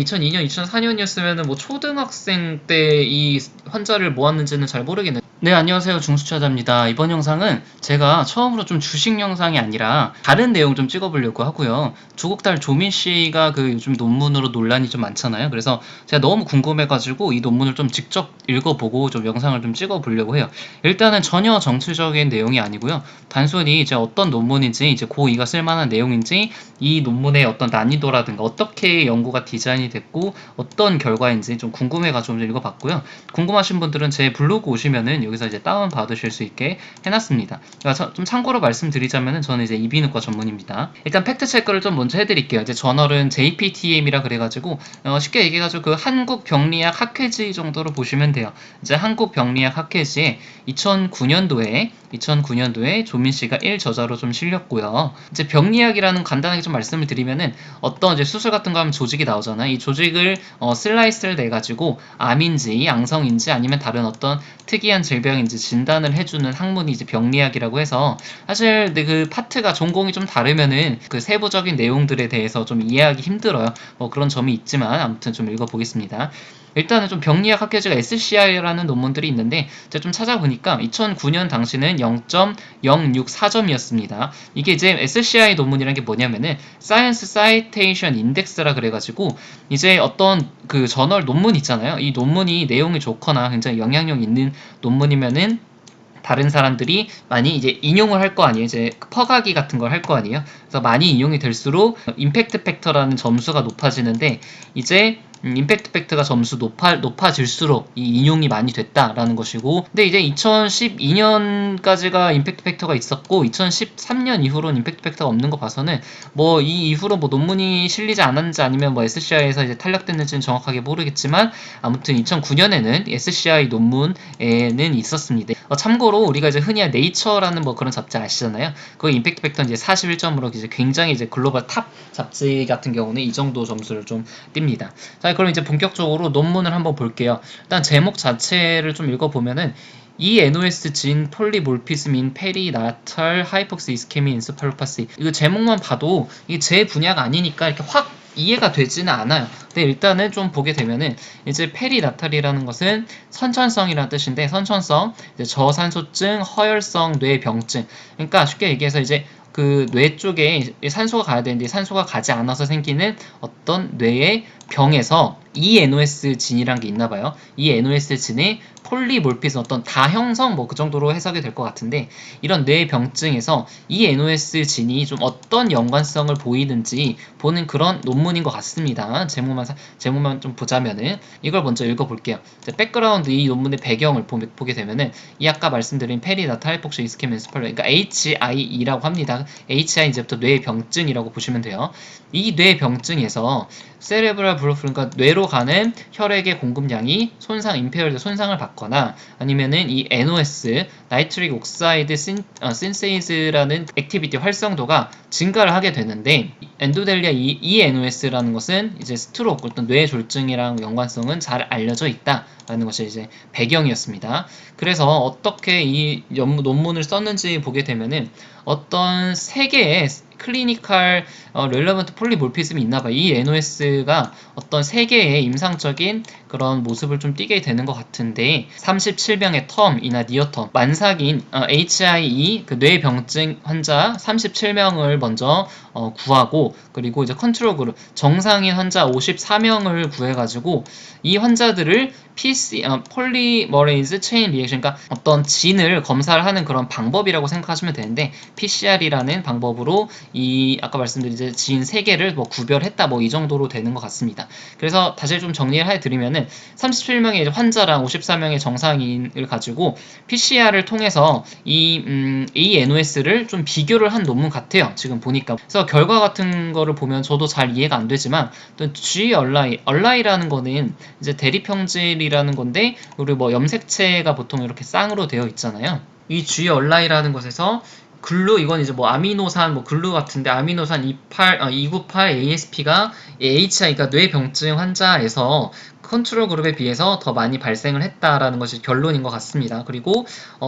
2002년, 2004년이었으면 뭐 초등학생 때 이 환자를 모았는지는 잘 모르겠네요. 네, 안녕하세요. 중수차자입니다. 이번 영상은 제가 처음으로 좀 주식 영상이 아니라 다른 내용 좀 찍어보려고 하고요. 조국 딸 조민 씨가 그 요즘 논문으로 논란이 좀 많잖아요. 그래서 제가 너무 궁금해가지고 이 논문을 좀 직접 읽어보고 좀 영상을 좀 찍어보려고 해요. 일단은 전혀 정치적인 내용이 아니고요. 단순히 이제 어떤 논문인지, 이제 고2가 쓸만한 내용인지, 이 논문의 어떤 난이도라든가 어떻게 연구가 디자인이 됐고 어떤 결과인지 좀 궁금해가지고 좀 읽어봤고요. 궁금하신 분들은 제 블로그 오시면은 여기서 이제 다운 받으실 수 있게 해놨습니다. 그러니까 좀 참고로 말씀드리자면은 저는 이제 이비인후과 전문입니다. 일단 팩트 체크를 좀 먼저 해드릴게요. 이제 저널은 JPTM이라 그래가지고 쉽게 얘기해가지고 그 한국병리학 학회지 정도로 보시면 돼요. 이제 한국병리학 학회지에 2009년도에 조민 씨가 1저자로 좀 실렸고요. 이제 병리학이라는 간단하게 좀 말씀을 드리면은 어떤 이제 수술 같은 거 하면 조직이 나오잖아요. 이 조직을 슬라이스를 내 가지고 암인지 양성인지 아니면 다른 어떤 특이한 질병인지 진단을 해주는 학문이 이제 병리학이라고 해서 사실 그 파트가 전공이 좀 다르면은 그 세부적인 내용들에 대해서 좀 이해하기 힘들어요. 그런 점이 있지만 아무튼 좀 읽어보겠습니다. 일단은 좀 병리학 학회지가 SCI라는 논문들이 있는데 제가 좀 찾아보니까 2009년 당시는 0.064점이었습니다. 이게 이제 SCI 논문이라는 게 뭐냐면은 Science Citation Index라 그래가지고 이제 어떤 그 저널 논문 있잖아요. 이 논문이 내용이 좋거나 굉장히 영향력 있는 논문이면은 다른 사람들이 많이 이제 인용을 할 거 아니에요. 이제 퍼가기 같은 걸 할 거 아니에요. 그래서 많이 인용이 될수록 임팩트 팩터라는 점수가 높아지는데 이제 임팩트 팩트가 점수 높아질수록 이 인용이 많이 됐다라는 것이고, 근데 이제 2012년까지가 임팩트 팩터가 있었고 2013년 이후로는 임팩트 팩터가 없는 거 봐서는 뭐 이 이후로 뭐 논문이 실리지 않았는지 아니면 뭐 SCI에서 이제 탈락됐는지는 정확하게 모르겠지만 아무튼 2009년에는 SCI 논문에는 있었습니다. 참고로 우리가 이제 흔히 네이처라는 뭐 그런 잡지 아시잖아요. 그 임팩트 팩터는 이제 41점으로 이제 굉장히 이제 글로벌 탑 잡지 같은 경우는 이 정도 점수를 좀 띱니다. 자, 그럼 이제 본격적으로 논문을 한번 볼게요. 일단 제목 자체를 좀 읽어보면은 이 NOS 진 폴리몰피즘 인 페리나탈 하이폭스 이스케미 인스팔로파시, 이거 제목만 봐도 이게 제 분야가 아니니까 이렇게 확 이해가 되지는 않아요. 근데 일단은 좀 보게 되면은 이제 페리나탈이라는 것은 선천성이라는 뜻인데, 선천성, 이제 저산소증, 허혈성 뇌병증. 그러니까 쉽게 얘기해서 이제 그 뇌 쪽에 산소가 가야 되는데 산소가 가지 않아서 생기는 어떤 뇌의 병에서 ENOS 진이란 게 있나 봐요. 이 NOS 진의 폴리몰피즘, 어떤 다형성 뭐 그 정도로 해석이 될 것 같은데, 이런 뇌병증에서 이 NOS 진이 좀 어떤 연관성을 보이는지 보는 그런 논문인 것 같습니다. 제목만 좀 보자면은 이걸 먼저 읽어볼게요. 백그라운드, 이 논문의 배경을 보게 되면은 이 아까 말씀드린 페리나탈 하이폭스 이스케미 인스팔로, 그러니까 HIE라고 합니다. HI 이제부터 뇌병증이라고 보시면 돼요. 이 뇌병증에서 세레브랄 블루프, 그러니까 뇌로 가는 혈액의 공급량이 임페어드 손상을 받거나 아니면은 이 NOS 나이트릭 옥사이드 신세이즈라는 액티비티 활성도가 증가를 하게 되는데, 엔도델리아 이 NOS라는 것은 이제 스트로크, 어떤 뇌 졸증이랑 연관성은 잘 알려져 있다라는 것이 이제 배경이었습니다. 그래서 어떻게 이 논문을 썼는지 보게 되면은 어떤 세 개의 클리니컬 렐러먼트 폴리몰피즘이 있나봐요. 이 NOS가 어떤 세 개의 임상적인 그런 모습을 좀 띠게 되는 것 같은데, 37명의 텀이나 니어텀, 만삭인 HIE 그 뇌병증 환자 37명을 먼저 구하고, 그리고 이제 컨트롤 그룹 정상인 환자 54명을 구해가지고 이 환자들을 폴리머레이즈 체인 리액션, 그러니까 어떤 진을 검사를 하는 그런 방법이라고 생각하시면 되는데, PCR이라는 방법으로 이 아까 말씀드린 이제 진 3개를 뭐 구별했다, 뭐 이 정도로 되는 것 같습니다. 그래서 다시 좀 정리를 해드리면은 37명의 환자랑 54명의 정상인을 가지고 PCR을 통해서 이 NOS를 좀 비교를 한 논문 같아요. 지금 보니까. 그래서 결과 같은 거를 보면 저도 잘 이해가 안 되지만, 또 얼라이라는 거는 이제 대립형질이라는 건데, 우리 뭐 염색체가 보통 이렇게 쌍으로 되어 있잖아요. 이 G 얼라이라는 것에서 글루 이건 이제 뭐 아미노산 뭐 글루 같은데 아미노산 298 ASP가 HI가 뇌병증 환자에서 컨트롤 그룹에 비해서 더 많이 발생을 했다라는 것이 결론인 것 같습니다. 그리고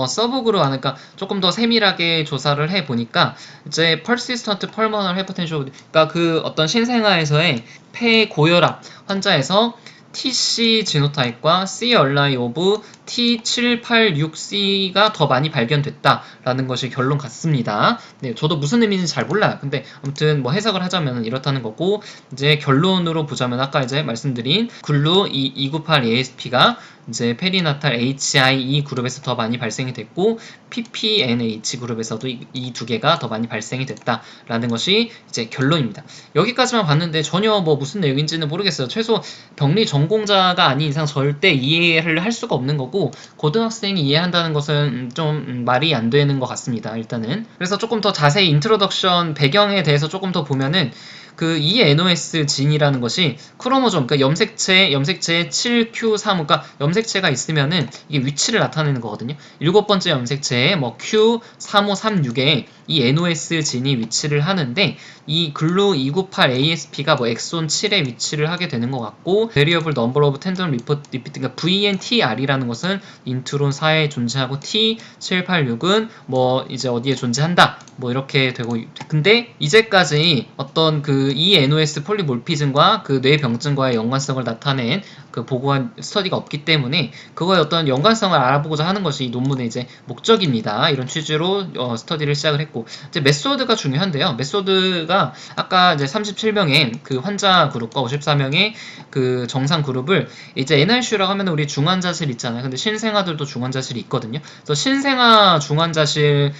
서브그룹 안에 그러니까 조금 더 세밀하게 조사를 해 보니까 이제 persistent pulmonary hypertension 그러니까 그 어떤 신생아에서의 폐 고혈압 환자에서 TC 지노타입과 C 얼라이 오브 T786C가 더 많이 발견됐다라는 것이 결론 같습니다. 네, 저도 무슨 의미인지 잘 몰라요. 근데 아무튼 뭐 해석을 하자면 이렇다는 거고 이제 결론으로 보자면 아까 이제 말씀드린 글루 298 ASP가 이제 페리나탈 HIE 그룹에서 더 많이 발생이 됐고 PPNH 그룹에서도 이 두 개가 더 많이 발생이 됐다라는 것이 이제 결론입니다. 여기까지만 봤는데 전혀 뭐 무슨 내용인지는 모르겠어요. 최소 병리 전공자가 아닌 이상 절대 이해를 할 수가 없는 거고 고등학생이 이해한다는 것은 좀 말이 안 되는 것 같습니다. 일단은 그래서 조금 더 자세히 인트로덕션 배경에 대해서 조금 더 보면은 그 ENOS 진이라는 것이 크로모좀, 그러니까 염색체의 7q3, 그러니까 염색체가 있으면은 이게 위치를 나타내는 거거든요. 7번째 염색체에 뭐 Q3536에 이 NOS 진이 위치를 하는데 이 글루 298 ASP가 뭐 엑손 7에 위치를 하게 되는 것 같고 Variable Number of Tandem Repeat, 그러니까 VNTR이라는 것은 인트론 4에 존재하고 T786은 뭐 이제 어디에 존재한다 뭐 이렇게 되고 근데 이제까지 어떤 그 ENOS 폴리몰피즘과 그 뇌병증과의 연관성을 나타낸 그 보고한 스터디가 없기 때문에 그거의 어떤 연관성을 알아보고자 하는 것이 이 논문의 이제 목적입니다. 이런 취지로 스터디를 시작을 했고 이제 메소드가 중요한데요. 메소드가 아까 이제 37명의 그 환자 그룹과 54명의 그 정상 그룹을 이제 NICU라고 하면 우리 중환자실 있잖아요. 근데 신생아들도 중환자실이 있거든요. 그래서 신생아 중환자실에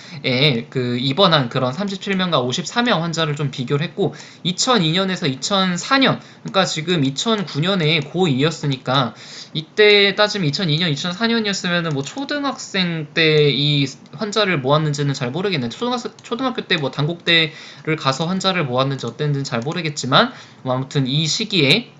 그 입원한 그런 37명과 54명 환자를 좀 비교를 했고 2002년에서 2004년 그러니까 지금 2009년에 고2였으니까 이때 따지면 2002년, 2004년이었으면 뭐 초등학생 때 이 환자를 모았는지는 잘 모르겠네. 초등학교 때 뭐 단국대를 가서 환자를 모았는지 어땠는지는 잘 모르겠지만 뭐 아무튼 이 시기에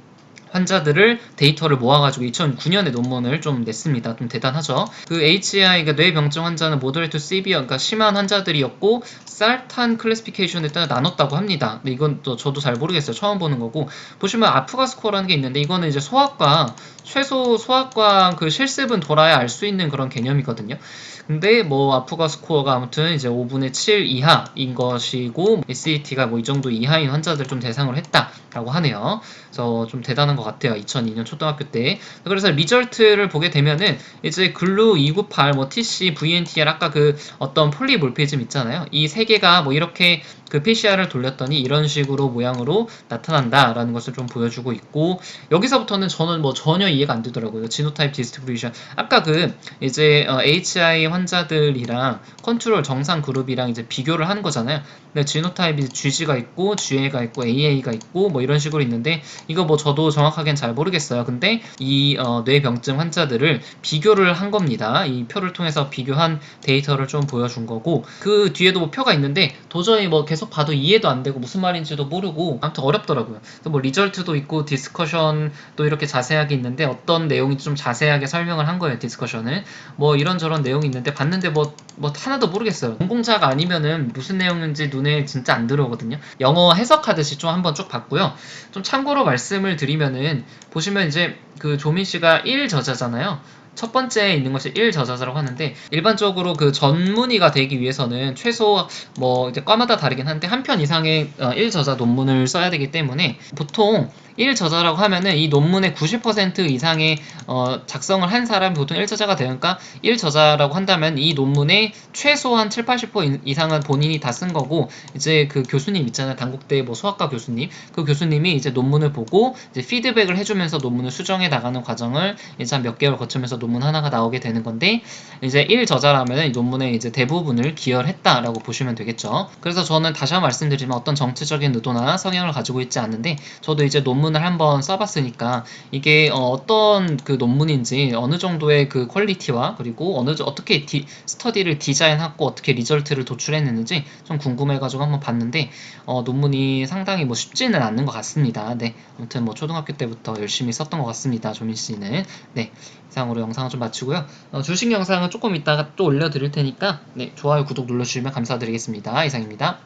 환자들을 데이터를 모아가지고 2009년에 논문을 좀 냈습니다. 좀 대단하죠. 그 HI가 뇌병증 환자는 모더레이트 시비어, 그러니까 심한 환자들이었고 쌀탄 클래시피케이션에 따라 나눴다고 합니다. 근데 이건 또 저도 잘 모르겠어요. 처음 보는 거고 보시면 아프가 스코어라는 게 있는데 이거는 이제 소아과 최소 소아과 그 실습은 돌아야 알 수 있는 그런 개념이거든요. 근데 뭐 아프가 스코어가 아무튼 이제 5분의 7 이하인 것이고 SAT가 뭐 이 정도 이하인 환자들 좀 대상으로 했다라고 하네요. 그래서 좀 대단한 것 같아요. 2002년 초등학교 때. 그래서 리절트를 보게 되면은 이제 글루 298, 뭐 TC, VNTR 아까 그 어떤 폴리몰피즘 있잖아요. 이 세 개가 뭐 이렇게 그 PCR을 돌렸더니 이런 식으로 모양으로 나타난다라는 것을 좀 보여주고 있고 여기서부터는 저는 뭐 전혀 이해가 안 되더라고요. 지노타입 디스트리뷰션. 아까 그 이제 HI 환자들이랑 컨트롤 정상 그룹이랑 이제 비교를 하는 거잖아요. 근데 지노타입이 GG가 있고 GA가 있고 AA가 있고 뭐 이런 식으로 있는데 이거 뭐 저도 정확하게는 잘 모르겠어요. 근데 이 뇌병증 환자들을 비교를 한 겁니다. 이 표를 통해서 비교한 데이터를 좀 보여준 거고 그 뒤에도 뭐 표가 있는데 도저히 뭐 계속 봐도 이해도 안 되고 무슨 말인지도 모르고 아무튼 어렵더라고요. 그래서 뭐 리절트도 있고 디스커션도 이렇게 자세하게 있는데 어떤 내용이 좀 자세하게 설명을 한 거예요. 디스커션을 뭐 이런저런 내용이 있는데 봤는데 뭐 하나도 모르겠어요. 전공자가 아니면은 무슨 내용인지 눈에 진짜 안 들어오거든요. 영어 해석하듯이 좀 한번 쭉 봤고요. 좀 참고로 말씀을 드리면은 보시면 이제 그 조민 씨가 1저자잖아요. 첫 번째에 있는 것이 1저자라고 하는데 일반적으로 그 전문의가 되기 위해서는 최소 뭐 이제 과마다 다르긴 한데 한 편 이상의 1저자 논문을 써야 되기 때문에 보통 1저자라고 하면은 이 논문의 90% 이상의 작성을 한 사람이 보통 1저자가 되니까 1저자라고 한다면 이 논문의 최소한 7, 80% 이상은 본인이 다 쓴 거고 이제 그 교수님 있잖아요. 단국대 뭐 소아과 교수님. 그 교수님이 이제 논문을 보고 이제 피드백을 해주면서 논문을 수정해 나가는 과정을 이제 한 몇 개월 거치면서 논문 하나가 나오게 되는 건데 이제 1저자라면 이 논문의 이제 대부분을 기여했다라고 보시면 되겠죠. 그래서 저는 다시 한번 말씀드리지만 어떤 정치적인 의도나 성향을 가지고 있지 않는데 저도 이제 논문을 한번 써봤으니까 이게 어떤 그 논문인지 어느 정도의 그 퀄리티와 그리고 어떻게 스터디를 디자인하고 어떻게 리절트를 도출해냈는지 좀 궁금해가지고 한번 봤는데 논문이 상당히 뭐 쉽지는 않는 것 같습니다. 네, 아무튼 뭐 초등학교 때부터 열심히 썼던 것 같습니다. 조민 씨는. 네, 이상으로 영상을 좀 마치고요. 주식 영상은 조금 이따가 또 올려드릴 테니까 네, 좋아요, 구독 눌러주시면 감사드리겠습니다. 이상입니다.